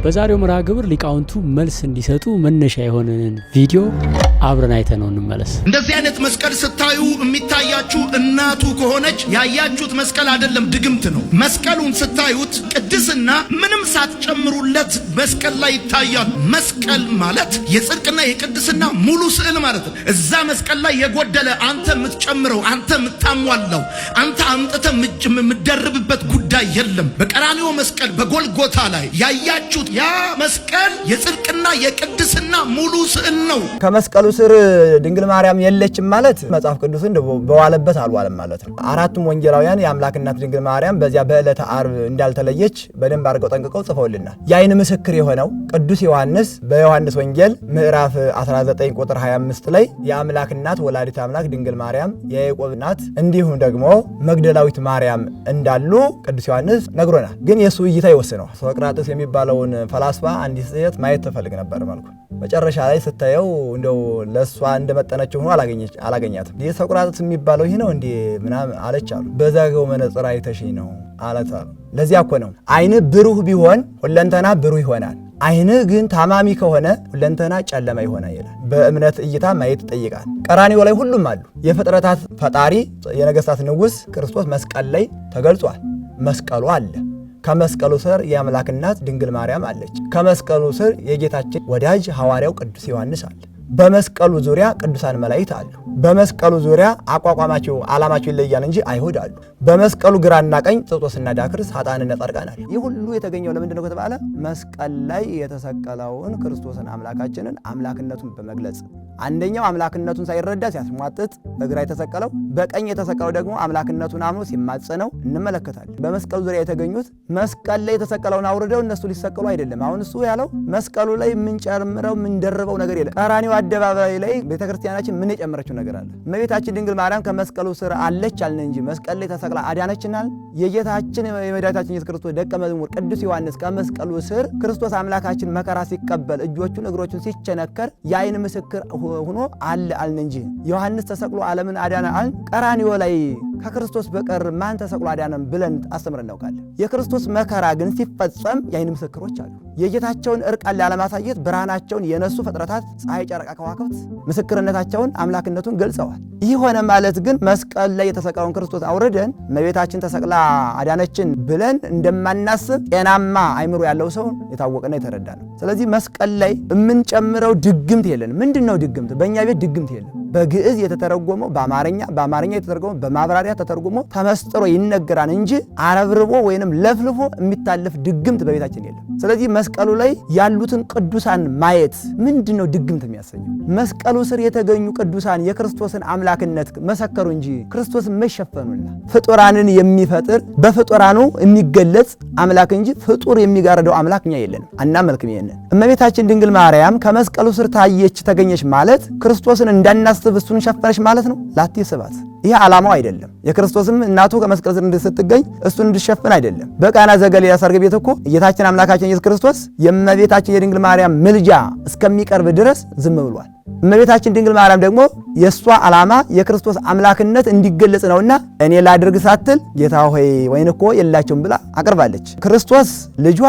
በዛሬው መርሃ ግብር ሊቃውንቱ መልስ እንዲሰጡ መነሻ የሆነን ቪዲዮ አብረን አይተነው እንመለስ። እንደዚህ አይነት መስቀል ስታዩ የሚታያችሁ እናቱ ከሆነች ያያችሁት መስቀል አይደለም፣ ድግምት ነው። መስቀሉን ስታዩት ቅድስና ምንም ሳትጨምሩለት መስቀል ላይ ይታያል። መስቀል ማለት የጽድቅና የቅድስና ሙሉ ስዕል ማለት ነው። እዛ መስቀል ላይ የጎደለ አንተ የምትጨምረው፣ አንተ የምታሟላው፣ አንተ አምጥተህ የምትደርብበት ጉዳይ የለም። በቀራንዮ መስቀል በጎልጎታ ላይ ያያችሁት ያ መስቀል የጽድቅና የቅድስና ሙሉ ስዕል ነው። ከመስቀሉ ስር ድንግል ማርያም የለችም ማለት መጽሐፍ ቅዱስን በዋለበት አልዋለም ማለት ነው። አራቱም ወንጌላውያን የአምላክ እናት ድንግል ማርያም በዚያ በዕለተ ዓርብ እንዳልተለየች በደንብ አድርገው ጠንቅቀው ጽፈውልናል። የዓይን ምስክር የሆነው ቅዱስ ዮሐንስ በዮሐንስ ወንጌል ምዕራፍ 19 ቁጥር 25 ላይ የአምላክ እናት ወላዲተ አምላክ ድንግል ማርያም የያዕቆብ እናት እንዲሁም ደግሞ መግደላዊት ማርያም እንዳሉ ቅዱስ ዮሐንስ ነግሮናል። ግን የሱ እይታ ይወስነው። ሶቅራጥስ የሚባለውን ፈላስፋ አንዲት ሴት ማየት ተፈልግ ነበር መልኩ መጨረሻ ላይ ስታየው እንደው ለሷ እንደመጠነችው ሆኖ አላገኛትም። ሶቅራጥስ የሚባለው ይሄ ነው እንዴ ምናምን አለቻሉ። በዛገው መነጽር አይተሽኝ ነው አለታሉ። ለዚያ እኮ ነው ዓይን ብሩህ ቢሆን ሁለንተና ብሩህ ይሆናል። ዓይን ግን ታማሚ ከሆነ ሁለንተና ጨለማ ይሆናል ይላል። በእምነት እይታ ማየት ይጠይቃል። ቀራንዮ ላይ ሁሉም አሉ። የፍጥረታት ፈጣሪ የነገስታት ንጉስ ክርስቶስ መስቀል ላይ ተገልጿል። መስቀሉ አለ። ከመስቀሉ ስር የአምላክ እናት ድንግል ማርያም አለች። ከመስቀሉ ስር የጌታችን ወዳጅ ሐዋርያው ቅዱስ ዮሐንስ አለ። በመስቀሉ ዙሪያ ቅዱሳን መላእክት አሉ። በመስቀሉ ዙሪያ አቋቋማቸው ዓላማቸው ይለያል እንጂ አይሁድ አሉ። በመስቀሉ ግራና ቀኝ ጥጦስና ዳክርስ ኃጥአንና ጻድቃን አሉ። ይህ ሁሉ የተገኘው ለምንድን ነው ከተባለ መስቀል ላይ የተሰቀለውን ክርስቶስን አምላካችንን አምላክነቱን በመግለጽ አንደኛው አምላክነቱን ሳይረዳ ሲያስሟጥጥ በግራ የተሰቀለው፣ በቀኝ የተሰቀለው ደግሞ አምላክነቱን አምኖ ሲማጸነው እንመለከታለን። በመስቀሉ ዙሪያ የተገኙት መስቀል ላይ የተሰቀለውን አውርደው እነሱ ሊሰቀሉ አይደለም። አሁን እሱ ያለው መስቀሉ ላይ የምንጨምረው የምንደርበው ነገር የለም። ቀራንዮ አደባባይ ላይ ቤተክርስቲያናችን ምን የጨመረችው ነገር አለ? እመቤታችን ድንግል ማርያም ከመስቀሉ ስር አለች አልን እንጂ መስቀል ላይ ተሰቅላ አዳነችናል። የጌታችን የመድኃኒታችን ኢየሱስ ክርስቶስ ደቀ መዝሙር ቅዱስ ዮሐንስ ከመስቀሉ ስር ክርስቶስ አምላካችን መከራ ሲቀበል እጆቹን እግሮቹን ሲቸነከር የዓይን ምስክር ሆኖ አለ አልን እንጂ ዮሐንስ ተሰቅሎ ዓለምን አዳነ አልን። ቀራንዮ ላይ ከክርስቶስ በቀር ማን ተሰቅሎ አዳነም ብለን አስተምረን እናውቃለን። የክርስቶስ መከራ ግን ሲፈጸም የዓይን ምስክሮች አሉ። የጌታቸውን እርቃን ላለማሳየት ብርሃናቸውን የነሱ ፍጥረታት ፀሐይ፣ ጨረቃ፣ ከዋክብት ምስክርነታቸውን አምላክነቱን ገልጸዋል። ይህ ሆነ ማለት ግን መስቀል ላይ የተሰቀለውን ክርስቶስ አውርደን እመቤታችን ተሰቅላ አዳነችን ብለን እንደማናስብ ጤናማ አይምሮ ያለው ሰው የታወቀና የተረዳ ነው። ስለዚህ መስቀል ላይ የምንጨምረው ድግምት የለን። ምንድነው ድግምት? በእኛ ቤት ድግምት የለም። በግዕዝ የተተረጎመው በአማርኛ የተተረጎመው በማብራሪያ ተተርጎሞ ተመስጥሮ ይነገራል እንጂ አረብርቦ ወይንም ለፍልፎ የሚታለፍ ድግምት በቤታችን የለም። ስለዚህ መስቀሉ ላይ ያሉትን ቅዱሳን ማየት ምንድነው ድግምት የሚያሰኘው? መስቀሉ ስር የተገኙ ቅዱሳን የክርስቶስን አምላክነት መሰከሩ እንጂ ክርስቶስን መሸፈኑና ፍጡራንን የሚፈጥር በፍጡራኑ የሚገለጽ አምላክ እንጂ ፍጡር የሚጋርደው አምላክ እኛ የለንም፣ አናመልክም። ይሄንን እመቤታችን ድንግል ማርያም ከመስቀሉ ስር ታየች ተገኘች ማለት ክርስቶስን እንዳናስብ እሱን ሸፈነች ማለት ነው። ላቲ ስባት ይህ ዓላማው አይደለም። የክርስቶስም እናቱ ከመስቀል ስር ስትገኝ እሱን እንድሸፍን አይደለም። በቃና ዘገሊላ ሰርግ ቤት እኮ ጌታችን አምላካችን ኢየሱስ ክርስቶስ የእመቤታችን የድንግል ማርያም ምልጃ እስከሚቀርብ ድረስ ዝም ብሏል። እመቤታችን ድንግል ማርያም ደግሞ የሷ ዓላማ የክርስቶስ አምላክነት እንዲገለጽ ነውና እኔ ላድርግ ሳትል ጌታ ሆይ ወይን እኮ የላቸውም ብላ አቅርባለች። ክርስቶስ ልጇ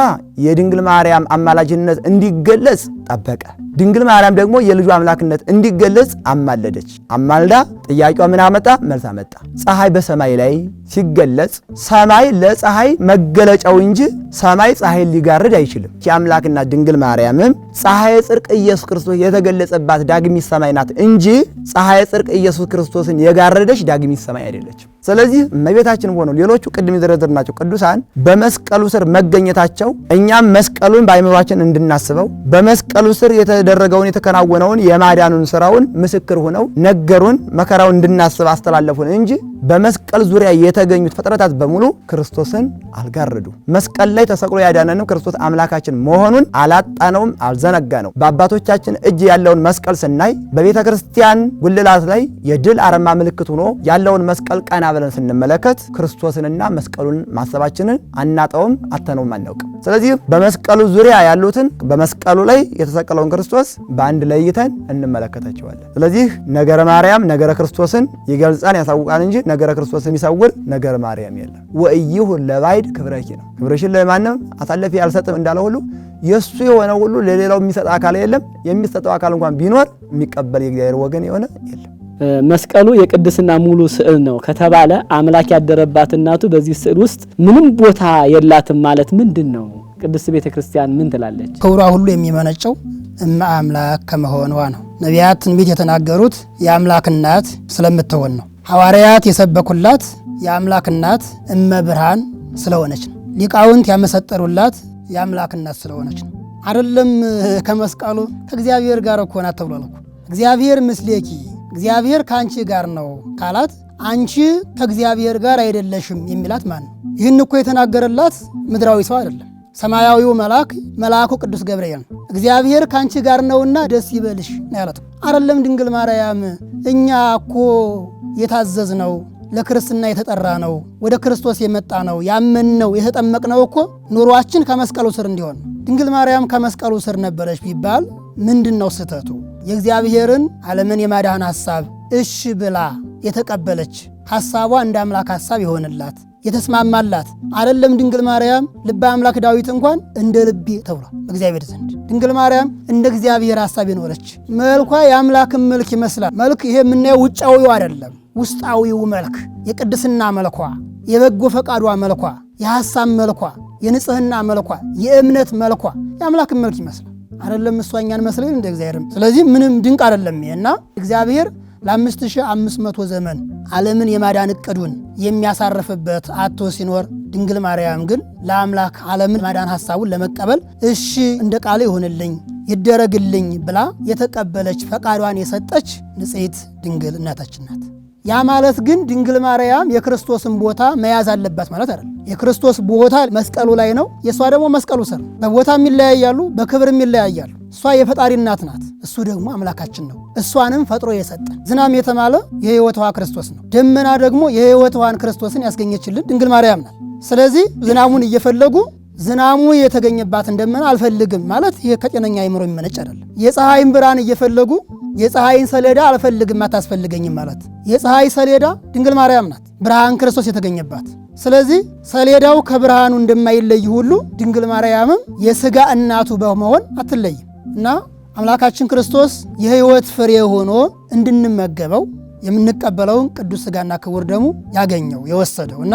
የድንግል ማርያም አማላጅነት እንዲገለጽ ጠበቀ። ድንግል ማርያም ደግሞ የልጇ አምላክነት እንዲገለጽ አማለደች። አማልዳ ጥያቄዋ ምን አመጣ? መልስ አመጣ። ፀሐይ በሰማይ ላይ ሲገለጽ ሰማይ ለፀሐይ መገለጫው እንጂ ሰማይ ፀሐይ ሊጋርድ አይችልም። የአምላክና ድንግል ማርያምም ፀሐይ ጽድቅ ኢየሱስ ክርስቶስ የተገለጸባት ዳግሚት ሰማይ ናት እንጂ ፀሐይ ጽድቅ ኢየሱስ ክርስቶስን የጋረደች ዳግሚት ሰማይ አይደለችም። ስለዚህ እመቤታችን ሆኖ ሌሎቹ ቅድም የዘረዘርናቸው ቅዱሳን በመስቀሉ ስር መገኘታቸው እኛም መስቀሉን በአይምሯችን እንድናስበው በመስቀሉ ስር የተደረገውን የተከናወነውን የማዳኑን ስራውን ምስክር ሆነው ነገሩን መከራውን እንድናስብ አስተላለፉን እንጂ በመስቀል ዙሪያ የተገኙት ፍጥረታት በሙሉ ክርስቶስን አልጋረዱ። መስቀል ላይ ተሰቅሎ ያዳነንም ክርስቶስ አምላካችን መሆኑን አላጣነውም፣ አልዘነጋነው። በአባቶቻችን እጅ ያለውን መስቀል ስናይ በቤተ ክርስቲያን ጉልላት ላይ የድል አርማ ምልክት ሆኖ ያለውን መስቀል ቀና ብለን ስንመለከት ክርስቶስንና መስቀሉን ማሰባችንን አናጣውም፣ አተነውም አናውቅም። ስለዚህ በመስቀሉ ዙሪያ ያሉትን በመስቀሉ ላይ የተሰቀለውን ክርስቶስ በአንድ ለይተን እንመለከታቸዋለን። ስለዚህ ነገረ ማርያም ነገረ ክርስቶስን ይገልጻል ያሳውቃል እንጂ ነገረ ክርስቶስን የሚሰውር ነገረ ማርያም የለም። ወእይሁ ለባዕድ ክብረኪ ነው። ክብርሽን ለማንም አሳልፌ አልሰጥም እንዳለ ሁሉ የሱ የሆነ ሁሉ ለሌላው የሚሰጥ አካል የለም። የሚሰጠው አካል እንኳን ቢኖር የሚቀበል የእግዚአብሔር ወገን የሆነ የለም። መስቀሉ የቅድስና ሙሉ ስዕል ነው ከተባለ አምላክ ያደረባት እናቱ በዚህ ስዕል ውስጥ ምንም ቦታ የላትም ማለት ምንድነው? ቅድስት ቤተክርስቲያን ምን ትላለች? ክብሯ ሁሉ የሚመነጨው እመ አምላክ ከመሆኗ ነው። ነቢያት ትንቢት የተናገሩት የአምላክ እናት ስለምትሆን ነው። ሐዋርያት የሰበኩላት የአምላክ እናት እመ ብርሃን ስለሆነች ነው። ሊቃውንት ያመሰጠሩላት የአምላክ እናት ስለሆነች ነው። አይደለም ከመስቀሉ ከእግዚአብሔር ጋር እኮ ናት ተብሏል እኮ። እግዚአብሔር ምስሌኪ እግዚአብሔር ካንቺ ጋር ነው ካላት አንቺ ከእግዚአብሔር ጋር አይደለሽም የሚላት ማን ነው? ይህን እኮ የተናገረላት ምድራዊ ሰው አይደለም፣ ሰማያዊው መልአኩ ቅዱስ ገብርኤል ነው። እግዚአብሔር ካንቺ ጋር ነውና ደስ ይበልሽ ነው ያላት። አይደለም ድንግል ማርያም እኛ እኮ የታዘዝ ነው ለክርስትና የተጠራ ነው ወደ ክርስቶስ የመጣ ነው ያመንነው የተጠመቅነው እኮ ኑሯችን ከመስቀሉ ስር እንዲሆን ነው። ድንግል ማርያም ከመስቀሉ ስር ነበረች ቢባል ምንድነው ስህተቱ? የእግዚአብሔርን ዓለምን የማዳን ሐሳብ እሺ ብላ የተቀበለች ሐሳቧ እንደ አምላክ ሐሳብ ይሆንላት የተስማማላት አይደለም። ድንግል ማርያም ልበ አምላክ ዳዊት እንኳን እንደ ልቤ ተብሏል በእግዚአብሔር ዘንድ። ድንግል ማርያም እንደ እግዚአብሔር ሐሳብ የኖረች መልኳ የአምላክን መልክ ይመስላል። መልክ ይሄ የምናየው ውጫዊው አይደለም፣ ውስጣዊው መልክ የቅድስና መልኳ፣ የበጎ ፈቃዷ መልኳ፣ የሐሳብ መልኳ፣ የንጽህና መልኳ፣ የእምነት መልኳ የአምላክን መልክ ይመስላል። አይደለም እሷ እኛን መስለን እንደ እግዚአብሔር። ስለዚህ ምንም ድንቅ አይደለም ይሄና እግዚአብሔር ለ5500 ዘመን ዓለምን የማዳን እቅዱን የሚያሳርፍበት አቶ ሲኖር ድንግል ማርያም ግን ለአምላክ ዓለምን ማዳን ሐሳቡን ለመቀበል እሺ እንደ ቃል ይሁንልኝ ይደረግልኝ ብላ የተቀበለች ፈቃዷን የሰጠች ንጽሕት ድንግል እናታችን ናት። ያ ማለት ግን ድንግል ማርያም የክርስቶስን ቦታ መያዝ አለባት ማለት አይደለም። የክርስቶስ ቦታ መስቀሉ ላይ ነው፣ የሷ ደግሞ መስቀሉ ስር። በቦታም ይለያያሉ፣ በክብርም ይለያያሉ። እሷ የፈጣሪ እናት ናት፣ እሱ ደግሞ አምላካችን ነው። እሷንም ፈጥሮ የሰጠን ዝናም የተማለ የሕይወት ውሃ ክርስቶስ ነው። ደመና ደግሞ የሕይወት ውሃን ክርስቶስን ያስገኘችልን ድንግል ማርያም ናት። ስለዚህ ዝናሙን እየፈለጉ ዝናሙ የተገኘባትን ደመና አልፈልግም ማለት ይሄ ከጤነኛ አይምሮ የሚመነጭ አይደለም። የፀሐይን ብርሃን እየፈለጉ የፀሐይን ሰሌዳ አልፈልግም አታስፈልገኝም ማለት የፀሐይ ሰሌዳ ድንግል ማርያም ናት፣ ብርሃን ክርስቶስ የተገኘባት። ስለዚህ ሰሌዳው ከብርሃኑ እንደማይለይ ሁሉ ድንግል ማርያምም የሥጋ እናቱ በመሆን አትለይም እና አምላካችን ክርስቶስ የሕይወት ፍሬ ሆኖ እንድንመገበው የምንቀበለውን ቅዱስ ሥጋና ክቡር ደሙ ያገኘው የወሰደው እና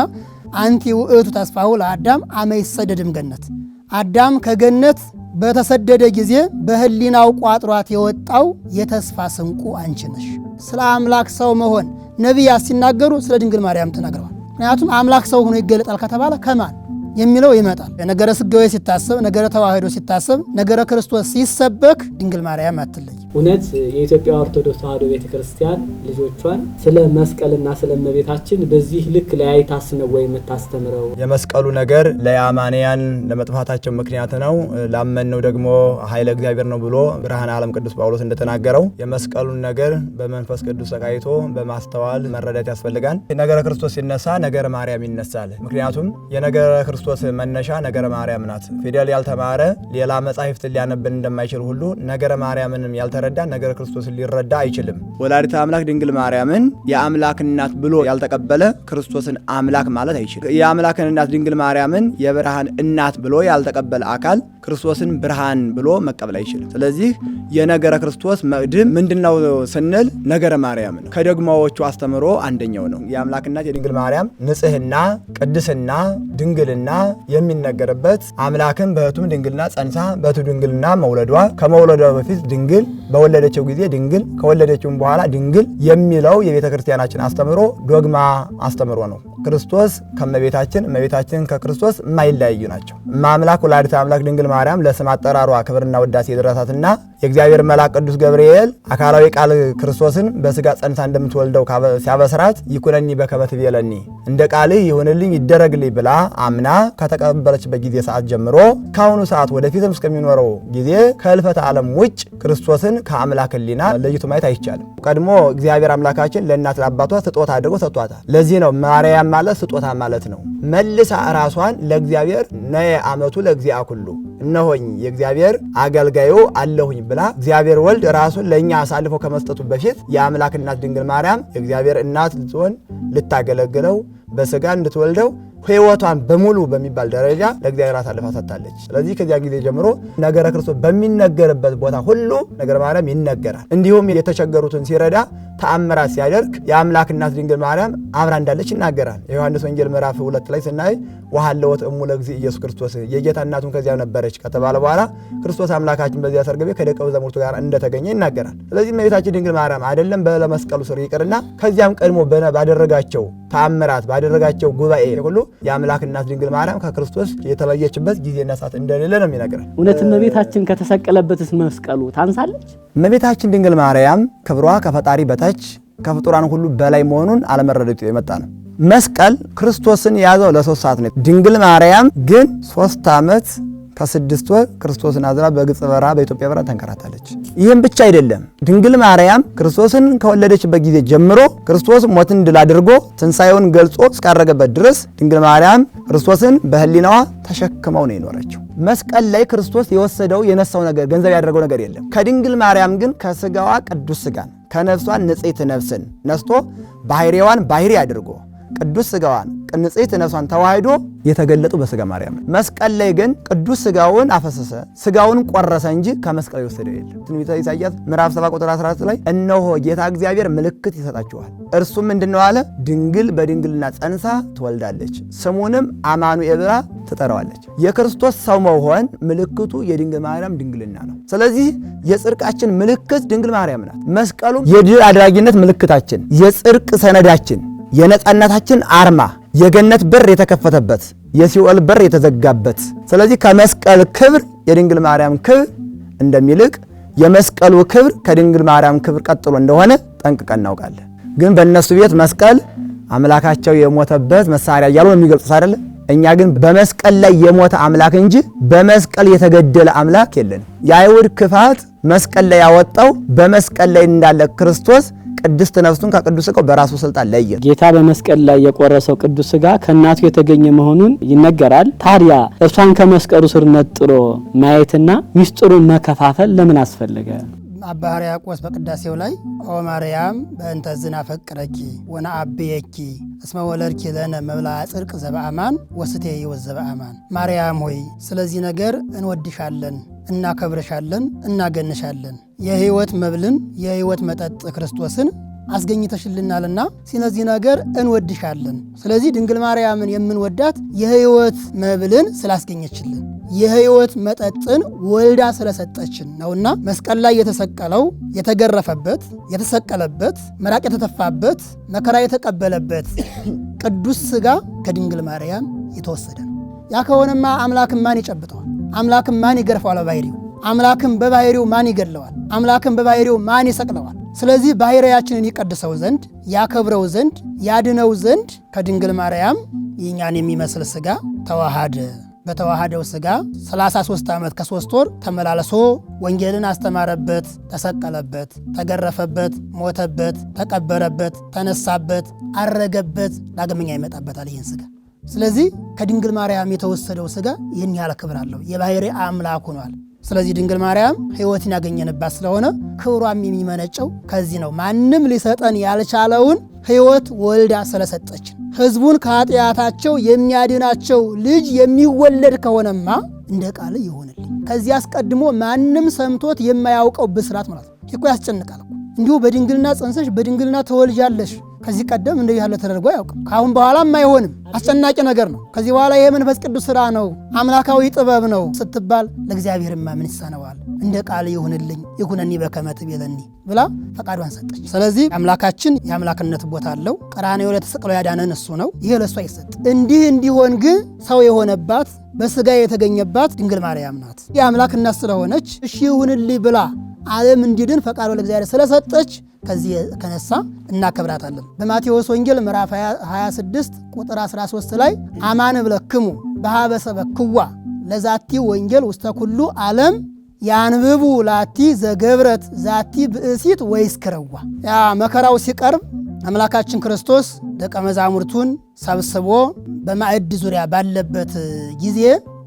አንቲ ውእቱ ተስፋሁ ለአዳም አመ ይሰደድም ገነት። አዳም ከገነት በተሰደደ ጊዜ በህሊናው ቋጥሯት የወጣው የተስፋ ስንቁ አንቺ ነሽ። ስለ አምላክ ሰው መሆን ነቢያት ሲናገሩ ስለ ድንግል ማርያም ተናግረዋል። ምክንያቱም አምላክ ሰው ሆኖ ይገለጣል ከተባለ ከማን የሚለው ይመጣል። ነገረ ስጋዌ ሲታሰብ፣ ነገረ ተዋህዶ ሲታሰብ፣ ነገረ ክርስቶስ ሲሰበክ ድንግል ማርያም አትለይ። እውነት የኢትዮጵያ ኦርቶዶክስ ተዋህዶ ቤተክርስቲያን ልጆቿን ስለ መስቀልና ስለ እመቤታችን በዚህ ልክ ለያይታስ ነው ወይ የምታስተምረው? የመስቀሉ ነገር ለአማንያን ለመጥፋታቸው ምክንያት ነው፣ ላመነው ደግሞ ኃይለ እግዚአብሔር ነው ብሎ ብርሃነ ዓለም ቅዱስ ጳውሎስ እንደተናገረው የመስቀሉን ነገር በመንፈስ ቅዱስ ተቃይቶ በማስተዋል መረዳት ያስፈልጋል። ነገረ ክርስቶስ ሲነሳ ነገረ ማርያም ይነሳል። ምክንያቱም የነገረ ክርስቶስ መነሻ ነገረ ማርያም ናት። ፊደል ያልተማረ ሌላ መጻሕፍትን ሊያነብን እንደማይችል ሁሉ ነገረ ማርያምንም ያልተረዳ ነገረ ክርስቶስን ሊረዳ አይችልም። ወላዲተ አምላክ ድንግል ማርያምን የአምላክ እናት ብሎ ያልተቀበለ ክርስቶስን አምላክ ማለት አይችልም። የአምላክን እናት ድንግል ማርያምን የብርሃን እናት ብሎ ያልተቀበለ አካል ክርስቶስን ብርሃን ብሎ መቀበል አይችልም። ስለዚህ የነገረ ክርስቶስ መቅድም ምንድነው ስንል ነገረ ማርያም ነው። ከደግማዎቹ አስተምሮ አንደኛው ነው። የአምላክ እናት የድንግል ማርያም ንጽህና፣ ቅድስና፣ ድንግልና የሚነገርበት አምላክን በሕቱም ድንግልና ጸንሳ በሕቱም ድንግልና መውለዷ ከመውለዷ በፊት ድንግል በወለደችው ጊዜ ድንግል ከወለደችውም በኋላ ድንግል የሚለው የቤተ ክርስቲያናችን አስተምሮ ዶግማ አስተምሮ ነው። ክርስቶስ ከመቤታችን እመቤታችን ከክርስቶስ የማይለያዩ ናቸው። እማምላክ ወላዲተ አምላክ ድንግል ማርያም ለስም አጠራሯ ክብርና ውዳሴ የደረሳትና የእግዚአብሔር መልአክ ቅዱስ ገብርኤል አካላዊ ቃል ክርስቶስን በስጋ ጸንሳ እንደምትወልደው ሲያበስራት ይኩነኒ በከመ ትቤለኒ እንደ ቃልህ ይሁንልኝ ይደረግልኝ ብላ አምና ከተቀበለችበት ጊዜ ሰዓት ጀምሮ ከአሁኑ ሰዓት ወደፊትም እስከሚኖረው ጊዜ ከህልፈተ ዓለም ውጭ ክርስቶስን ከአምላክ ሕሊና ለይቶ ማየት አይቻልም። ቀድሞ እግዚአብሔር አምላካችን ለእናት ለአባቷ ስጦታ አድርጎ ሰጥቷታል። ለዚህ ነው ማርያም ማለት ስጦታ ማለት ነው። መልሳ ራሷን ለእግዚአብሔር ነየ አመቱ ለእግዚአ ኩሉ እነሆኝ የእግዚአብሔር አገልጋዩ አለሁኝ ብላ እግዚአብሔር ወልድ ራሱን ለእኛ አሳልፎ ከመስጠቱ በፊት የአምላክ እናት ድንግል ማርያም የእግዚአብሔር እናት ልትሆን ልታገለግለው በስጋ እንድትወልደው ሕይወቷን በሙሉ በሚባል ደረጃ ለእግዚአብሔር አሳልፋ ሰጥታለች። ስለዚህ ከዚያ ጊዜ ጀምሮ ነገረ ክርስቶስ በሚነገርበት ቦታ ሁሉ ነገረ ማርያም ይነገራል። እንዲሁም የተቸገሩትን ሲረዳ ተአምራት ሲያደርግ የአምላክ እናት ድንግል ማርያም አብራ እንዳለች ይናገራል። የዮሐንስ ወንጌል ምዕራፍ 2 ላይ ስናይ ወሃለወት እሙ ለእግዚእ ኢየሱስ ክርስቶስ የጌታ እናቱን ከዚያ ነበረች ከተባለ በኋላ ክርስቶስ አምላካችን በዚያ ሰርግ ቤት ከደቀ መዛሙርቱ ጋር እንደተገኘ ይናገራል። ስለዚህ እመቤታችን ድንግል ማርያም አይደለም በለመስቀሉ ስር ይቅርና ከዚያም ቀድሞ ባደረጋቸው ተአምራት ባደረጋቸው ጉባኤ ሁሉ የአምላክ እናት ድንግል ማርያም ከክርስቶስ የተለየችበት ጊዜና ሰዓት እንደሌለ ነው የሚነግረን። እውነት እመቤታችን ከተሰቀለበትስ መስቀሉ ታንሳለች? እመቤታችን ድንግል ማርያም ክብሯ ከፈጣሪ በታች ከፍጡራን ሁሉ በላይ መሆኑን አለመረዳቱ የመጣ ነው። መስቀል ክርስቶስን የያዘው ለ3 ሰዓት ነው። ድንግል ማርያም ግን 3 ዓመት ከ6 ወር ክርስቶስን አዝራ በግብፅ በረሃ በኢትዮጵያ በረሃ ተንከራታለች። ይህም ብቻ አይደለም። ድንግል ማርያም ክርስቶስን ከወለደችበት ጊዜ ጀምሮ ክርስቶስ ሞትን ድል አድርጎ ትንሣኤውን ገልጾ እስካረገበት ድረስ ድንግል ማርያም ክርስቶስን በሕሊናዋ ተሸክመው ነው የኖረችው። መስቀል ላይ ክርስቶስ የወሰደው የነሳው ነገር ገንዘብ ያደረገው ነገር የለም። ከድንግል ማርያም ግን ከስጋዋ ቅዱስ ስጋን ከነፍሷን ንጽሕት ነፍስን ነስቶ ባህሪዋን ባህሪ አድርጎ ቅዱስ ስጋዋን ንጽሕት ነፍሷን ተዋህዶ የተገለጡ በስጋ ማርያም። መስቀል ላይ ግን ቅዱስ ስጋውን አፈሰሰ፣ ስጋውን ቆረሰ እንጂ ከመስቀል የወሰደው የለም። ትንቢተ ኢሳይያስ ምዕራፍ 7 ቁጥር 14 ላይ እነሆ ጌታ እግዚአብሔር ምልክት ይሰጣችኋል፣ እርሱም ምንድነው አለ? ድንግል በድንግልና ጸንሳ ትወልዳለች፣ ስሙንም አማኑኤል ብላ ትጠራዋለች። የክርስቶስ ሰው መሆን ምልክቱ የድንግል ማርያም ድንግልና ነው። ስለዚህ የጽድቃችን ምልክት ድንግል ማርያም ናት። መስቀሉ የድል አድራጊነት ምልክታችን፣ የጽድቅ ሰነዳችን፣ የነጻነታችን አርማ፣ የገነት በር የተከፈተበት የሲኦል በር የተዘጋበት። ስለዚህ ከመስቀል ክብር የድንግል ማርያም ክብር እንደሚልቅ የመስቀሉ ክብር ከድንግል ማርያም ክብር ቀጥሎ እንደሆነ ጠንቅቀን እናውቃለን። ግን በእነሱ ቤት መስቀል አምላካቸው የሞተበት መሳሪያ እያሉ የሚገልጹት አይደለ? እኛ ግን በመስቀል ላይ የሞተ አምላክ እንጂ በመስቀል የተገደለ አምላክ የለንም። የአይሁድ ክፋት መስቀል ላይ ያወጣው በመስቀል ላይ እንዳለ ክርስቶስ ቅድስት ነፍሱን ከቅዱስ ሥጋው በራሱ ስልጣን ለየ። ጌታ በመስቀል ላይ የቆረሰው ቅዱስ ሥጋ ከእናቱ የተገኘ መሆኑን ይነገራል። ታዲያ እርሷን ከመስቀሉ ስር ነጥሎ ማየትና ሚስጥሩን መከፋፈል ለምን አስፈለገ? አባ ሕርያቆስ በቅዳሴው ላይ ኦ ማርያም በእንተ ዝናፈቅረኪ ወነአብየኪ እስመ ወለድኪ ለነ መብልዐ ጽድቅ ዘበአማን ወስትየ ሕይወት ዘበአማን። ማርያም ሆይ ስለዚህ ነገር እንወድሻለን፣ እናከብረሻለን፣ እናገንሻለን። የሕይወት መብልን የሕይወት መጠጥ ክርስቶስን አስገኝተሽልናልና ስለዚህ ነገር እንወድሻለን። ስለዚህ ድንግል ማርያምን የምንወዳት የሕይወት መብልን ስላስገኘችልን የሕይወት መጠጥን ወልዳ ስለሰጠችን ነውና መስቀል ላይ የተሰቀለው የተገረፈበት የተሰቀለበት መራቅ የተተፋበት መከራ የተቀበለበት ቅዱስ ሥጋ ከድንግል ማርያም የተወሰደ ነው። ያ ከሆነማ አምላክን ማን ይጨብጠዋል? አምላክን ማን ይገርፈዋል? በባህሪው አምላክን በባህሪው ማን ይገድለዋል? አምላክን በባህሪው ማን ይሰቅለዋል? ስለዚህ ባህሪያችንን ይቀድሰው ዘንድ ያከብረው ዘንድ ያድነው ዘንድ ከድንግል ማርያም የኛን የሚመስል ሥጋ ተዋሃደ። በተዋሃደው ሥጋ 33 ዓመት ከ3 ወር ተመላለሶ ወንጌልን አስተማረበት፣ ተሰቀለበት፣ ተገረፈበት፣ ሞተበት፣ ተቀበረበት፣ ተነሳበት፣ አረገበት፣ ዳግመኛ ይመጣበታል ይህን ሥጋ። ስለዚህ ከድንግል ማርያም የተወሰደው ሥጋ ይህን ያህል ክብር አለው፣ የባህሪ አምላክ ሆኗል። ስለዚህ ድንግል ማርያም ሕይወትን ያገኘንባት ስለሆነ ክብሯም የሚመነጨው ከዚህ ነው። ማንም ሊሰጠን ያልቻለውን ሕይወት ወልዳ ስለሰጠችን ሕዝቡን ከኃጢአታቸው የሚያድናቸው ልጅ የሚወለድ ከሆነማ እንደ ቃል ይሆንልኝ። ከዚህ አስቀድሞ ማንም ሰምቶት የማያውቀው ብስራት ማለት ነው እኮ ያስጨንቃል። እንዲሁ በድንግልና ጸንሰሽ በድንግልና ተወልጃለሽ ከዚህ ቀደም እንደዚህ ያለ ተደርጎ አያውቅም። ካሁን በኋላም አይሆንም። አስጨናቂ ነገር ነው። ከዚህ በኋላ የመንፈስ ቅዱስ ሥራ ነው፣ አምላካዊ ጥበብ ነው ስትባል ለእግዚአብሔርማ ምን ይሳነዋል? እንደ ቃል ይሁንልኝ ይሁነኒ በከመ ትቤለኒ ብላ ፈቃዷን ሰጠች። ስለዚህ አምላካችን የአምላክነት ቦታ አለው። ቀራንዮ ላይ ተሰቅሎ ያዳነን እሱ ነው። ይሄ ለእሱ አይሰጥ። እንዲህ እንዲሆን ግን ሰው የሆነባት በሥጋ የተገኘባት ድንግል ማርያም ናት። የአምላክነት ስለሆነች እሺ ይሁንልኝ ብላ ዓለም እንዲድን ፈቃዷ ለእግዚአብሔር ስለሰጠች ከዚህ ከነሳ እናከብራታለን። በማቴዎስ ወንጌል ምዕራፍ 26 ቁጥር 13 ላይ አማን ብለክሙ በኀበ ሰበክዋ ለዛቲ ወንጌል ውስተ ኩሉ ዓለም ያንብቡ ላቲ ዘገብረት ዛቲ ብእሲት ወይስክረዋ። ያ መከራው ሲቀርብ አምላካችን ክርስቶስ ደቀ መዛሙርቱን ሰብስቦ በማዕድ ዙሪያ ባለበት ጊዜ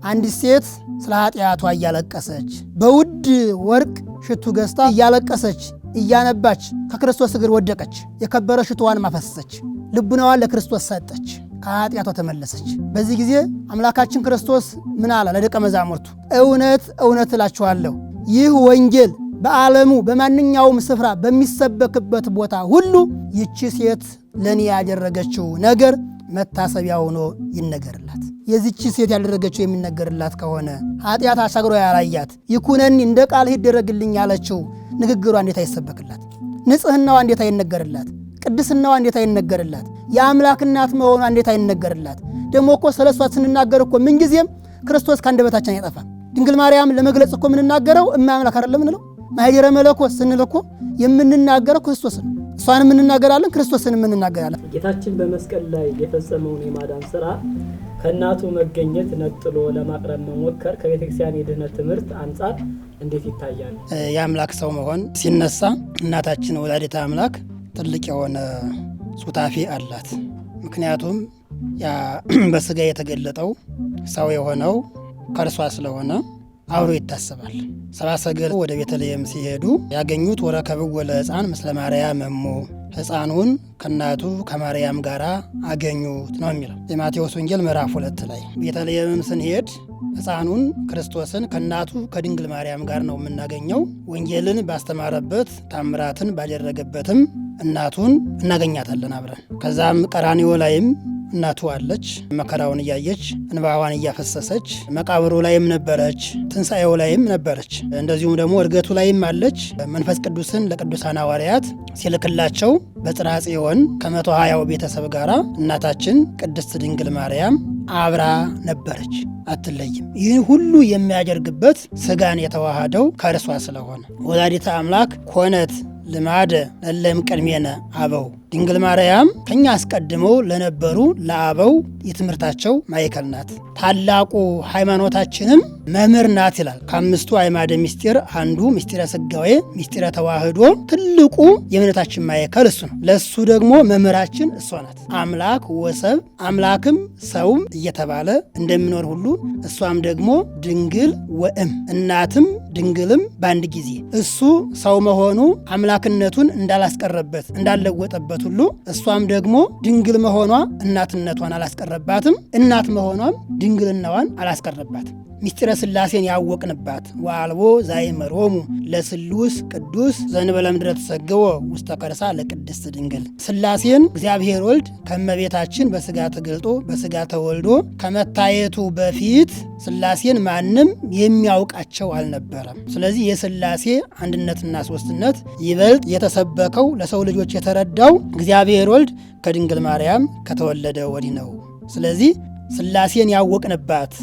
አንዲት ሴት ስለ ኃጢአቷ እያለቀሰች በውድ ወርቅ ሽቱ ገዝታ እያለቀሰች እያነባች ከክርስቶስ እግር ወደቀች። የከበረ ሽቱዋን ማፈሰሰች፣ ልቡናዋን ለክርስቶስ ሰጠች፣ ከኃጢአቷ ተመለሰች። በዚህ ጊዜ አምላካችን ክርስቶስ ምን አለ ለደቀ መዛሙርቱ? እውነት እውነት እላችኋለሁ ይህ ወንጌል በዓለሙ በማንኛውም ስፍራ በሚሰበክበት ቦታ ሁሉ ይቺ ሴት ለኔ ያደረገችው ነገር መታሰቢያ ሆኖ ይነገርላት። የዚች ሴት ያደረገችው የሚነገርላት ከሆነ ኃጢአት አሻግሮ ያላያት ይኩነኒ እንደ ቃልህ ይደረግልኝ ያለችው ንግግሯ እንዴት አይሰበክላት? ንጽህናዋ እንዴት አይነገርላት? ቅድስናዋ እንዴት አይነገርላት? የአምላክ እናት መሆኗ እንዴት አይነገርላት? ደግሞ እኮ ስለሷ ስንናገር እኮ ምንጊዜም ክርስቶስ ከአንደበታችን አይጠፋም። ድንግል ማርያም ለመግለጽ እኮ የምንናገረው እማ አምላክ አይደለም ምንለው? ማኅደረ መለኮት ስንል እኮ የምንናገረው ክርስቶስን፣ እሷንም እንናገራለን፣ ክርስቶስንም እንናገራለን። ጌታችን በመስቀል ላይ የፈጸመውን የማዳን ሥራ ከእናቱ መገኘት ነጥሎ ለማቅረብ መሞከር ከቤተክርስቲያን የድኅነት ትምህርት አንጻር እንዴት ይታያል? የአምላክ ሰው መሆን ሲነሳ እናታችን ወላዲተ አምላክ ትልቅ የሆነ ሱታፌ አላት። ምክንያቱም ያ በስጋ የተገለጠው ሰው የሆነው ከእርሷ ስለሆነ አብሮ ይታሰባል። ሰብአ ሰገል ወደ ቤተልሔም ሲሄዱ ያገኙት ወረከብዎ ለሕፃን ምስለ ማርያም እሙ፣ ሕፃኑን ከእናቱ ከማርያም ጋር አገኙት ነው የሚለው የማቴዎስ ወንጌል ምዕራፍ 2 ላይ። ቤተልሔምም ስንሄድ ሕፃኑን ክርስቶስን ከእናቱ ከድንግል ማርያም ጋር ነው የምናገኘው። ወንጌልን ባስተማረበት ታምራትን ባደረገበትም እናቱን እናገኛታለን አብረን። ከዛም ቀራንዮ ላይም እናቱ አለች፣ መከራውን እያየች እንባዋን እያፈሰሰች። መቃብሩ ላይም ነበረች፣ ትንሣኤው ላይም ነበረች። እንደዚሁም ደግሞ እርገቱ ላይም አለች። መንፈስ ቅዱስን ለቅዱሳን ሐዋርያት ሲልክላቸው በጽርሐ ጽዮን ከ120 ቤተሰብ ጋር እናታችን ቅድስት ድንግል ማርያም አብራ ነበረች፣ አትለይም። ይህን ሁሉ የሚያደርግበት ሥጋን የተዋሃደው ከእርሷ ስለሆነ ወላዲተ አምላክ ኮነት ልማደ ለለም ቅድሜነ አበው። ድንግል ማርያም ከኛ አስቀድመው ለነበሩ ለአበው የትምህርታቸው ማዕከል ናት። ታላቁ ሃይማኖታችንም መምህር ናት ይላል። ከአምስቱ አዕማደ ምስጢር አንዱ ምስጢረ ሥጋዌ ምስጢረ ተዋህዶ ትልቁ የእምነታችን ማዕከል እሱ ነው። ለእሱ ደግሞ መምህራችን እሷ ናት። አምላክ ወሰብ አምላክም ሰውም እየተባለ እንደሚኖር ሁሉ እሷም ደግሞ ድንግል ወእም እናትም ድንግልም በአንድ ጊዜ እሱ ሰው መሆኑ አምላክነቱን እንዳላስቀረበት እንዳለወጠበት ሁሉ እሷም ደግሞ ድንግል መሆኗ እናትነቷን አላስቀረባትም፣ እናት መሆኗም ድንግልናዋን አላስቀረባትም። ምስጢረ ሥላሴን ያወቅንባት ወአልቦ ዛይመሮሙ ለስሉስ ቅዱስ ዘእንበለ ምድረ ተሰግዎ ውስተ ከርሳ ለቅድስት ድንግል። ሥላሴን እግዚአብሔር ወልድ ከመቤታችን በሥጋ ተገልጦ በሥጋ ተወልዶ ከመታየቱ በፊት ሥላሴን ማንም የሚያውቃቸው አልነበረም። ስለዚህ የሥላሴ አንድነትና ሦስትነት ይበልጥ የተሰበከው ለሰው ልጆች የተረዳው እግዚአብሔር ወልድ ከድንግል ማርያም ከተወለደ ወዲህ ነው። ስለዚህ ሥላሴን ያወቅንባት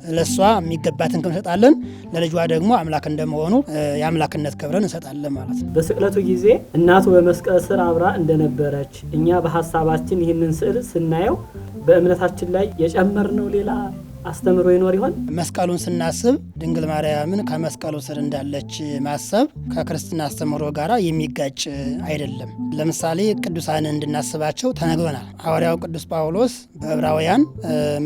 ለሷ የሚገባትን ክብር እንሰጣለን፣ ለልጇ ደግሞ አምላክ እንደመሆኑ የአምላክነት ክብርን እንሰጣለን ማለት ነው። በስቅለቱ ጊዜ እናቱ በመስቀል ስር አብራ እንደነበረች እኛ በሐሳባችን ይህንን ስዕል ስናየው በእምነታችን ላይ የጨመርነው ሌላ አስተምሮ ይኖር ይሆን? መስቀሉን ስናስብ ድንግል ማርያምን ከመስቀሉ ስር እንዳለች ማሰብ ከክርስትና አስተምሮ ጋር የሚጋጭ አይደለም። ለምሳሌ ቅዱሳን እንድናስባቸው ተነግሮናል። ሐዋርያው ቅዱስ ጳውሎስ በዕብራውያን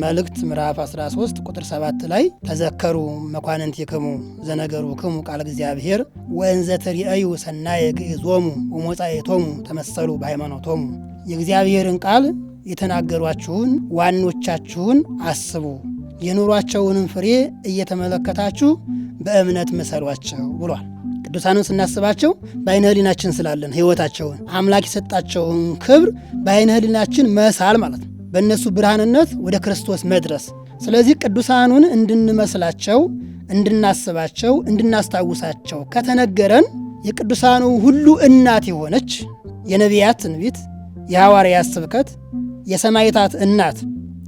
መልእክት ምዕራፍ 13 ቁጥር 7 ላይ ተዘከሩ መኳንንቲክሙ ዘነገሩክሙ ቃለ እግዚአብሔር ወእንዘ ትርእዩ ሰናየ ግዕዞሙ ወሞጻእቶሙ ተመሰሉ በሃይማኖቶሙ። የእግዚአብሔርን ቃል የተናገሯችሁን ዋኖቻችሁን አስቡ፣ የኑሯቸውንም ፍሬ እየተመለከታችሁ በእምነት መሰሏቸው ብሏል። ቅዱሳንን ስናስባቸው በአይነ ህሊናችን ስላለን ሕይወታቸውን አምላክ የሰጣቸውን ክብር በአይነ ህሊናችን መሳል ማለት ነው። በእነሱ ብርሃንነት ወደ ክርስቶስ መድረስ። ስለዚህ ቅዱሳኑን እንድንመስላቸው፣ እንድናስባቸው፣ እንድናስታውሳቸው ከተነገረን የቅዱሳኑ ሁሉ እናት የሆነች የነቢያት ትንቢት፣ የሐዋርያት ስብከት፣ የሰማዕታት እናት፣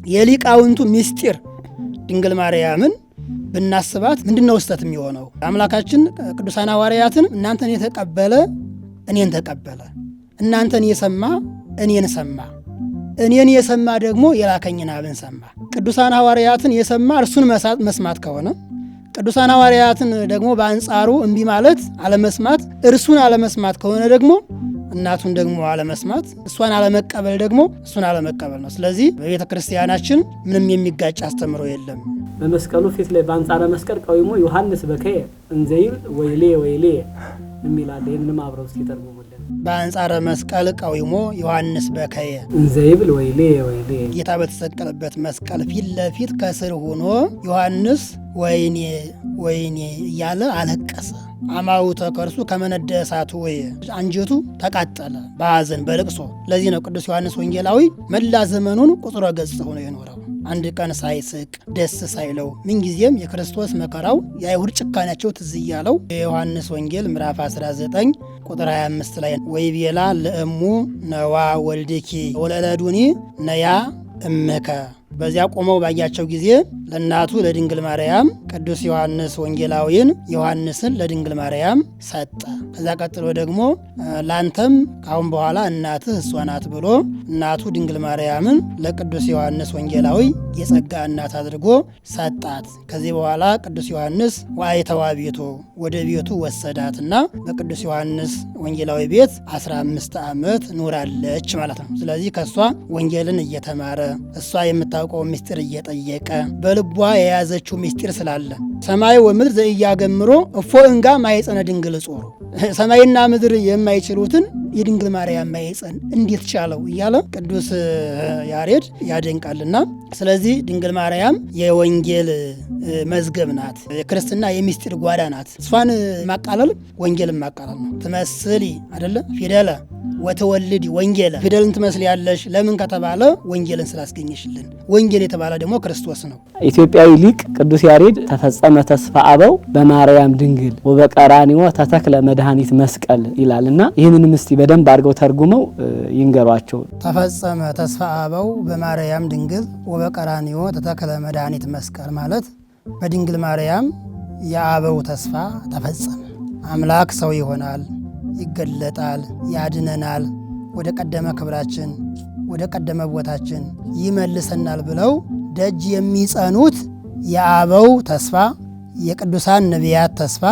የሊቃውንቱ ምስጢር ድንግል ማርያምን ብናስባት ምንድነው ስህተት የሚሆነው? አምላካችን ቅዱሳን ሐዋርያትን እናንተን የተቀበለ እኔን ተቀበለ፣ እናንተን የሰማ እኔን ሰማ፣ እኔን የሰማ ደግሞ የላከኝን አብን ሰማ። ቅዱሳን ሐዋርያትን የሰማ እርሱን መስማት ከሆነ ቅዱሳን ሐዋርያትን ደግሞ በአንጻሩ እምቢ ማለት አለመስማት፣ እርሱን አለመስማት ከሆነ ደግሞ እናቱን ደግሞ አለመስማት፣ እሷን አለመቀበል ደግሞ እሱን አለመቀበል ነው። ስለዚህ በቤተ ክርስቲያናችን ምንም የሚጋጭ አስተምሮ የለም። በመስቀሉ ፊት ላይ በአንጻረ መስቀል ቀዊሞ ዮሐንስ በከየ እንዘይብል ወይሌ ወይሌ የሚላለ ይህንንም አብረው እስኪ ተርጉሙልን። በአንጻረ መስቀል ቀዊሞ ዮሐንስ በከየ እንዘይብል ወይሌ ወይሌ፣ ጌታ በተሰቀለበት መስቀል ፊት ለፊት ከስር ሆኖ ዮሐንስ ወይኔ ወይኔ እያለ አለቀሰ። አማውተ ከርሱ ከመነደ እሳቱ ወይ አንጀቱ ተቃጠለ በሐዘን በልቅሶ። ለዚህ ነው ቅዱስ ዮሐንስ ወንጌላዊ መላ ዘመኑን ቁጥረ ገጽ ሆኖ የኖረው። አንድ ቀን ሳይስቅ ደስ ሳይለው ምንጊዜም የክርስቶስ መከራው የአይሁድ ጭካኔያቸው ትዝ እያለው የዮሐንስ ወንጌል ምዕራፍ 19 ቁጥር 25 ላይ ወይቤላ ለእሙ ነዋ ወልድኪ ወለለዱኒ ነያ እምከ። በዚያ ቆመው ባያቸው ጊዜ ለእናቱ ለድንግል ማርያም ቅዱስ ዮሐንስ ወንጌላዊን ዮሐንስን ለድንግል ማርያም ሰጠ። ከዛ ቀጥሎ ደግሞ ላንተም ካሁን በኋላ እናትህ እሷ ናት ብሎ እናቱ ድንግል ማርያምን ለቅዱስ ዮሐንስ ወንጌላዊ የጸጋ እናት አድርጎ ሰጣት። ከዚህ በኋላ ቅዱስ ዮሐንስ ዋይተዋ ቤቱ ወደ ቤቱ ወሰዳትና በቅዱስ ዮሐንስ ወንጌላዊ ቤት 15 ዓመት ኑራለች ማለት ነው። ስለዚህ ከእሷ ወንጌልን እየተማረ እሷ የምታውቀው ምስጢር እየጠየቀ በልቧ የያዘችው ምስጢር ስላለ ሰማይ ወምድር ዘኢያገምሮ እፎ እንጋ ማይጸነ ድንግል ጾሩ፣ ሰማይና ምድር የማይችሉትን የድንግል ማርያም ማይጸን እንዴት ቻለው እያለ ቅዱስ ያሬድ ያደንቃልና፣ ስለዚህ ድንግል ማርያም የወንጌል መዝገብ ናት። የክርስትና የምስጢር ጓዳ ናት። እሷን ማቃለል ወንጌልን ማቃለል ነው። ትመስሊ አይደለ ፊደለ ወተወልድ ወንጌል፣ ፊደልን ትመስል ያለሽ ለምን ከተባለ ወንጌልን ስላስገኘሽልን። ወንጌል የተባለ ደግሞ ክርስቶስ ነው። ኢትዮጵያዊ ሊቅ ቅዱስ ያሬድ ተፈጸመ ተስፋ አበው በማርያም ድንግል ወበቀራኒዮ ተተክለ መድኃኒት መስቀል ይላልና ይህንንም እስቲ በደንብ አድርገው ተርጉመው ይንገሯቸው። ተፈጸመ ተስፋ አበው በማርያም ድንግል ወበቀራኒዮ ተተክለ መድኃኒት መስቀል ማለት በድንግል ማርያም የአበው ተስፋ ተፈጸመ። አምላክ ሰው ይሆናል፣ ይገለጣል፣ ያድነናል፣ ወደ ቀደመ ክብራችን ወደ ቀደመ ቦታችን ይመልሰናል ብለው ደጅ የሚጸኑት የአበው ተስፋ የቅዱሳን ነቢያት ተስፋ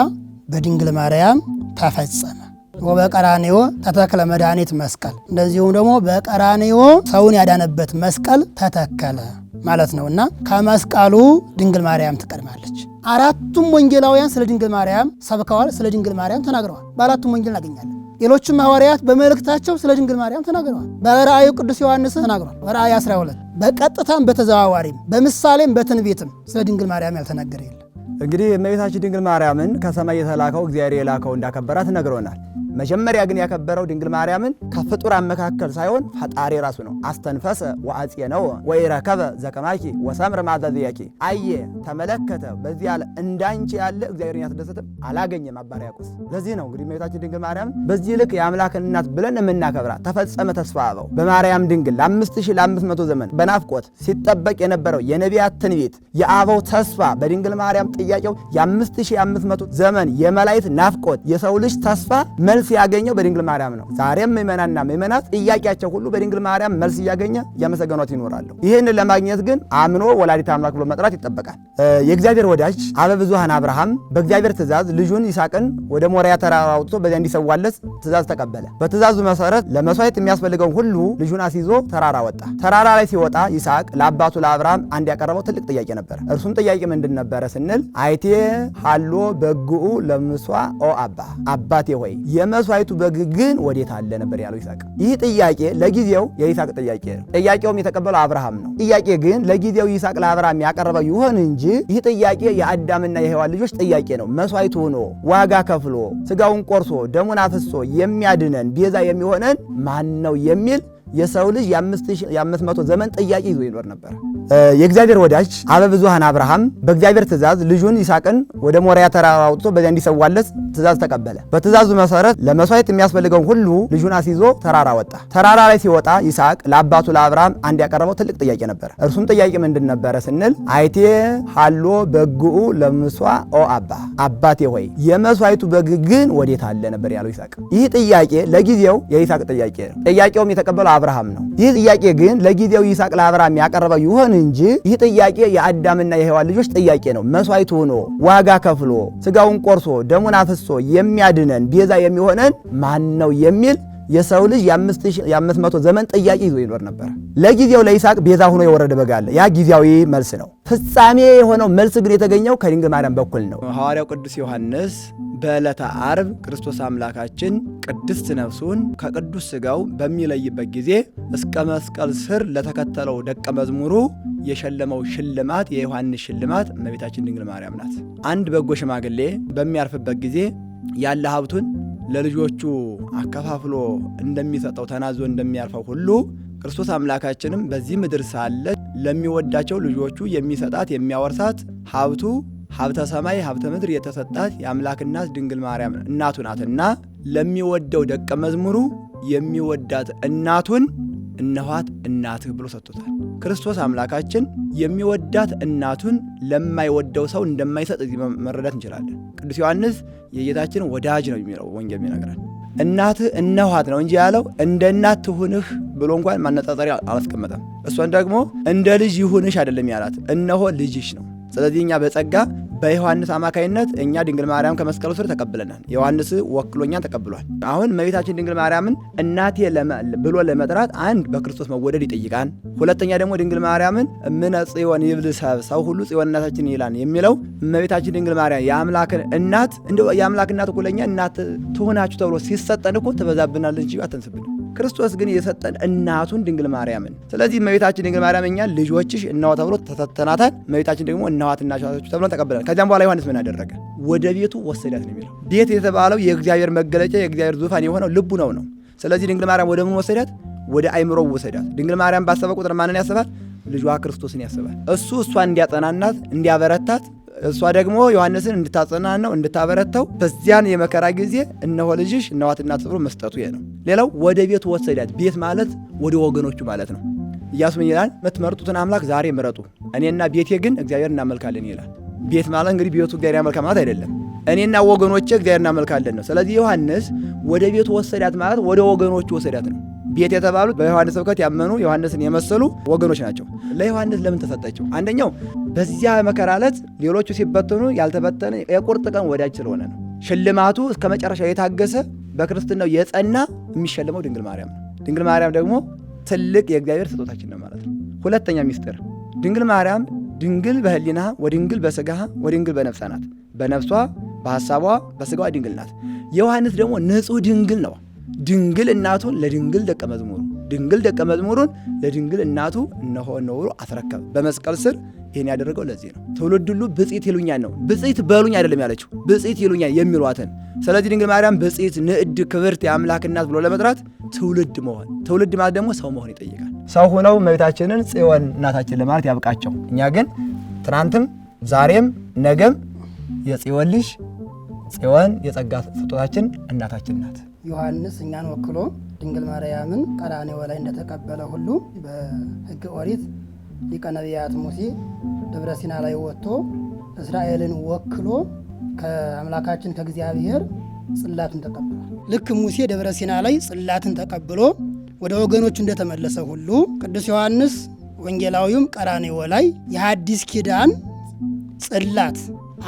በድንግል ማርያም ተፈጸመ። ወበቀራኒዮ ተተክለ መድኃኒት መስቀል፣ እንደዚሁም ደግሞ በቀራኒዮ ሰውን ያዳነበት መስቀል ተተከለ ማለት ነውና ከመስቀሉ ድንግል ማርያም ትቀድማለች። አራቱም ወንጌላውያን ስለ ድንግል ማርያም ሰብከዋል፣ ስለ ድንግል ማርያም ተናግረዋል። በአራቱም ወንጌል እናገኛለን። ሌሎችም ሐዋርያት በመልእክታቸው ስለ ድንግል ማርያም ተናግረዋል። በራእዩ ቅዱስ ዮሐንስ ተናግረዋል። በራእይ 12 በቀጥታም በተዘዋዋሪም በምሳሌም በትንቢትም ስለ ድንግል ማርያም ያልተናገረ የለም። እንግዲህ እመቤታችን ድንግል ማርያምን ከሰማይ የተላከው እግዚአብሔር የላከው እንዳከበራት ነግሮናል። መጀመሪያ ግን ያከበረው ድንግል ማርያምን ከፍጡራን መካከል ሳይሆን ፈጣሪ ራሱ ነው። አስተንፈሰ ወአጽየነው ወይረከበ ዘከማኪ ወሰምረ ማዘዝያኪ፣ አየ ተመለከተ፣ በዚህ ያለ እንዳንቺ ያለ እግዚአብሔርን ያስደሰተ አላገኘም አባ ሕርያቆስ። ለዚህ ነው እንግዲህ እመቤታችን ድንግል ማርያም በዚህ ልክ የአምላክን እናት ብለን የምናከብራት። ተፈጸመ ተስፋ አበው በማርያም ድንግል ለ5500 ዘመን በናፍቆት ሲጠበቅ የነበረው የነቢያት ትንቢት የአበው ተስፋ በድንግል ማርያም ጥያቄው የ5500 ዘመን የመላእክት ናፍቆት የሰው ልጅ ተስፋ መልስ ያገኘው በድንግል ማርያም ነው። ዛሬም ምእመናንና ምእመናት ጥያቄያቸው ሁሉ በድንግል ማርያም መልስ እያገኘ እያመሰገኗት ይኖራሉ። ይህን ለማግኘት ግን አምኖ ወላዲተ አምላክ ብሎ መጥራት ይጠበቃል። የእግዚአብሔር ወዳጅ አበ ብዙኃን አብርሃም በእግዚአብሔር ትእዛዝ ልጁን ይስሐቅን ወደ ሞሪያ ተራራ አውጥቶ በዚያ እንዲሰዋለት ትእዛዝ ተቀበለ። በትእዛዙ መሰረት ለመስዋዕት የሚያስፈልገውን ሁሉ ልጁን አስይዞ ተራራ ወጣ። ተራራ ላይ ሲወጣ ይስሐቅ ለአባቱ ለአብርሃም አንድ ያቀረበው ትልቅ ጥያቄ ነበር። እርሱም ጥያቄ ምንድን ነበረ ስንል አይቴ ሃሎ በግኡ ለምሷ ኦ አባ፣ አባቴ ሆይ መስዋዕቱ በግ ግን ወዴት አለ ነበር ያለው ይስሐቅ። ይህ ጥያቄ ለጊዜው የይስሐቅ ጥያቄ ነው። ጥያቄውም የተቀበለው አብርሃም ነው። ጥያቄ ግን ለጊዜው ይስሐቅ ለአብርሃም ያቀረበው ይሆን እንጂ ይህ ጥያቄ የአዳምና የሔዋን ልጆች ጥያቄ ነው። መስዋዕቱ ሆኖ ዋጋ ከፍሎ ስጋውን ቆርሶ ደሙን አፍሶ የሚያድነን ቤዛ የሚሆነን ማን ነው የሚል የሰው ልጅ የ500 ዘመን ጥያቄ ይዞ ይኖር ነበር። የእግዚአብሔር ወዳጅ አበ ብዙኃን አብርሃም በእግዚአብሔር ትእዛዝ ልጁን ይስሐቅን ወደ ሞሪያ ተራራ አውጥቶ በዚያ እንዲሰዋለት ትእዛዝ ተቀበለ። በትእዛዙ መሰረት ለመስዋዕት የሚያስፈልገውን ሁሉ ልጁን አስይዞ ተራራ ወጣ። ተራራ ላይ ሲወጣ ይስሐቅ ለአባቱ ለአብርሃም አንድ ያቀረበው ትልቅ ጥያቄ ነበር። እርሱም ጥያቄ ምንድን ነበረ ስንል አይቴ ሃሎ በግኡ ለምሷ ኦ አባ፣ አባቴ ሆይ የመስዋዕቱ በግ ግን ወዴት አለ ነበር ያለው ይስሐቅ። ይህ ጥያቄ ለጊዜው የይስሐቅ ጥያቄ ነው። ጥያቄውም የተቀበለው ለአብርሃም ነው። ይህ ጥያቄ ግን ለጊዜው ይስሐቅ ለአብርሃም ያቀረበው ይሆን እንጂ ይህ ጥያቄ የአዳምና የሔዋን ልጆች ጥያቄ ነው። መስዋዕት ሆኖ ዋጋ ከፍሎ ስጋውን ቆርሶ ደሙን አፍሶ የሚያድነን ቤዛ የሚሆነን ማን ነው የሚል የሰው ልጅ የ500 ዘመን ጥያቄ ይዞ ይኖር ነበር። ለጊዜው ለይስሐቅ ቤዛ ሆኖ የወረደ በግ አለ። ያ ጊዜያዊ መልስ ነው። ፍጻሜ የሆነው መልስ ግን የተገኘው ከድንግል ማርያም በኩል ነው። ሐዋርያው ቅዱስ ዮሐንስ በዕለተ ዓርብ ክርስቶስ አምላካችን ቅድስት ነፍሱን ከቅዱስ ሥጋው በሚለይበት ጊዜ እስከ መስቀል ስር ለተከተለው ደቀ መዝሙሩ የሸለመው ሽልማት የዮሐንስ ሽልማት እመቤታችን ድንግል ማርያም ናት። አንድ በጎ ሽማግሌ በሚያርፍበት ጊዜ ያለ ሀብቱን ለልጆቹ አከፋፍሎ እንደሚሰጠው ተናዞ እንደሚያርፈው ሁሉ ክርስቶስ አምላካችንም በዚህ ምድር ሳለ ለሚወዳቸው ልጆቹ የሚሰጣት የሚያወርሳት ሀብቱ ሀብተ ሰማይ ሀብተ ምድር የተሰጣት የአምላክ እናት ድንግል ማርያም እናቱ ናትና ለሚወደው ደቀ መዝሙሩ የሚወዳት እናቱን እነኋት እናትህ ብሎ ሰጥቶታል። ክርስቶስ አምላካችን የሚወዳት እናቱን ለማይወደው ሰው እንደማይሰጥ እዚህ መረዳት እንችላለን። ቅዱስ ዮሐንስ የጌታችን ወዳጅ ነው የሚለው ወንጌል ይነግራል። እናትህ እነኋት ነው እንጂ ያለው እንደ እናት ትሁንህ ብሎ እንኳን ማነጻጸሪያ አላስቀመጠም። እሷን ደግሞ እንደ ልጅ ይሁንሽ አይደለም ያላት፣ እነሆ ልጅሽ ነው። ስለዚህ እኛ በጸጋ በዮሐንስ አማካይነት እኛ ድንግል ማርያም ከመስቀሉ ስር ተቀብለናል። ዮሐንስ ወክሎኛን ተቀብሏል። አሁን እመቤታችን ድንግል ማርያምን እናቴ ብሎ ለመጥራት አንድ በክርስቶስ መወደድ ይጠይቃል። ሁለተኛ ደግሞ ድንግል ማርያምን እምነ ጽዮን ይብል ሰብ ሰው ሁሉ ጽዮን እናታችን ይላል የሚለው እመቤታችን ድንግል ማርያም የአምላክ እናት እንደው የአምላክ እናት እኮ ለኛ እናት ትሆናችሁ ተብሎ ሲሰጠን እኮ ትበዛብናለች እንጂ አትንስብን። ክርስቶስ ግን የሰጠን እናቱን ድንግል ማርያምን። ስለዚህ እመቤታችን ድንግል ማርያም እኛ ልጆችሽ እናዋ ተብሎ ተሰጥተናታል። እመቤታችን ደግሞ እናዋት እናታችሁ ተብሎ ተቀብለናል። ከዚያም በኋላ ዮሐንስ ምን አደረገ? ወደ ቤቱ ወሰዳት ነው የሚለው። ቤት የተባለው የእግዚአብሔር መገለጫ የእግዚአብሔር ዙፋን የሆነው ልቡ ነው። ስለዚህ ድንግል ማርያም ወደ ምን ወሰዳት? ወደ አይምሮ ወሰዳት። ድንግል ማርያም ባሰበ ቁጥር ማንን ያስባል? ልጇ ክርስቶስን ያስባል። እሷን እንዲያጸናናት እንዲያበረታት፣ እሷ ደግሞ ዮሐንስን እንድታጸናናው እንድታበረታው በዚያን የመከራ ጊዜ እነሆ ልጅሽ እነኋት እናትህ ብሎ መስጠቱ ይሄ ነው። ሌላው ወደ ቤቱ ወሰዳት። ቤት ማለት ወደ ወገኖቹ ማለት ነው። ኢያሱ ምን ይላል? የምትመርጡትን አምላክ ዛሬ ምረጡ፣ እኔና ቤቴ ግን እግዚአብሔር እናመልካለን ይላል። ቤት ማለት እንግዲህ ቤቱ እግዚአብሔር ያመልካል ማለት አይደለም። እኔና ወገኖቼ እግዚአብሔር እናመልካለን ነው። ስለዚህ ዮሐንስ ወደ ቤቱ ወሰዳት ማለት ወደ ወገኖቹ ወሰዳት ነው። ቤት የተባሉት በዮሐንስ ስብከት ያመኑ ዮሐንስን የመሰሉ ወገኖች ናቸው። ለዮሐንስ ለምን ተሰጠችው? አንደኛው በዚያ መከራ ዕለት ሌሎቹ ሲበተኑ ያልተበተነ የቁርጥ ቀን ወዳጅ ስለሆነ ነው። ሽልማቱ እስከ መጨረሻ የታገሰ በክርስትናው የጸና የሚሸልመው ድንግል ማርያም ነው። ድንግል ማርያም ደግሞ ትልቅ የእግዚአብሔር ስጦታችን ነው ማለት ነው። ሁለተኛ ሚስጥር ድንግል ማርያም ድንግል በህሊና ወድንግል በስጋ ወድንግል በነፍሳ ናት። በነፍሷ በሐሳቧ በስጋዋ ድንግል ናት። ዮሐንስ ደግሞ ንጹሕ ድንግል ነው። ድንግል እናቱን ለድንግል ደቀ መዝሙሩ፣ ድንግል ደቀ መዝሙሩን ለድንግል እናቱ እነሆ ብሎ አስረከበ። በመስቀል ስር ይህን ያደረገው ለዚህ ነው። ትውልድ ሁሉ ብፅዕት ይሉኛል ነው። ብፅዕት በሉኝ አይደለም ያለችው፣ ብፅዕት ይሉኛል የሚሏትን። ስለዚህ ድንግል ማርያም ብፅዕት፣ ንዕድ፣ ክብርት የአምላክ እናት ብሎ ለመጥራት ትውልድ መሆን፣ ትውልድ ማለት ደግሞ ሰው መሆን ይጠይቃል። ሰው ሆነው እመቤታችንን ጽዮን እናታችን ለማለት ያብቃቸው። እኛ ግን ትናንትም ዛሬም ነገም የጽዮን ልጅ ጽዮን የጸጋ ስጦታችን እናታችን ናት። ዮሐንስ እኛን ወክሎ ድንግል ማርያምን ቀራንዮ ላይ እንደተቀበለ ሁሉ በሕገ ኦሪት ሊቀ ነቢያት ሙሴ ደብረ ሲና ላይ ወጥቶ እስራኤልን ወክሎ ከአምላካችን ከእግዚአብሔር ጽላትን ተቀብሏል። ልክ ሙሴ ደብረ ሲና ላይ ጽላትን ተቀብሎ ወደ ወገኖቹ እንደተመለሰ ሁሉ ቅዱስ ዮሐንስ ወንጌላዊውም ቀራንዮ ላይ የሐዲስ ኪዳን ጽላት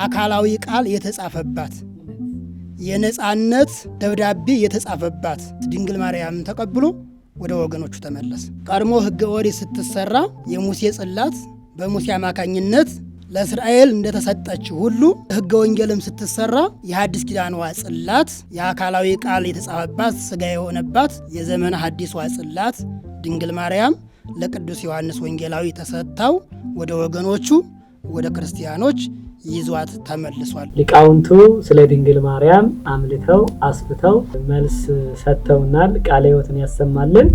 አካላዊ ቃል የተጻፈባት የነጻነት ደብዳቤ የተጻፈባት ድንግል ማርያምን ተቀብሎ ወደ ወገኖቹ ተመለሰ። ቀድሞ ሕገ ኦሪት ስትሰራ የሙሴ ጽላት በሙሴ አማካኝነት ለእስራኤል እንደተሰጠች ሁሉ ሕገ ወንጌልም ስትሰራ የሐዲስ ኪዳንዋ ጽላት የአካላዊ ቃል የተጻፈባት ሥጋ የሆነባት የዘመነ ሐዲሷ ጽላት ድንግል ማርያም ለቅዱስ ዮሐንስ ወንጌላዊ ተሰጥታው ወደ ወገኖቹ ወደ ክርስቲያኖች ይዟት ተመልሷል። ሊቃውንቱ ስለ ድንግል ማርያም አምልተው አስፍተው መልስ ሰጥተውናል። ቃለ ሕይወትን ያሰማልን።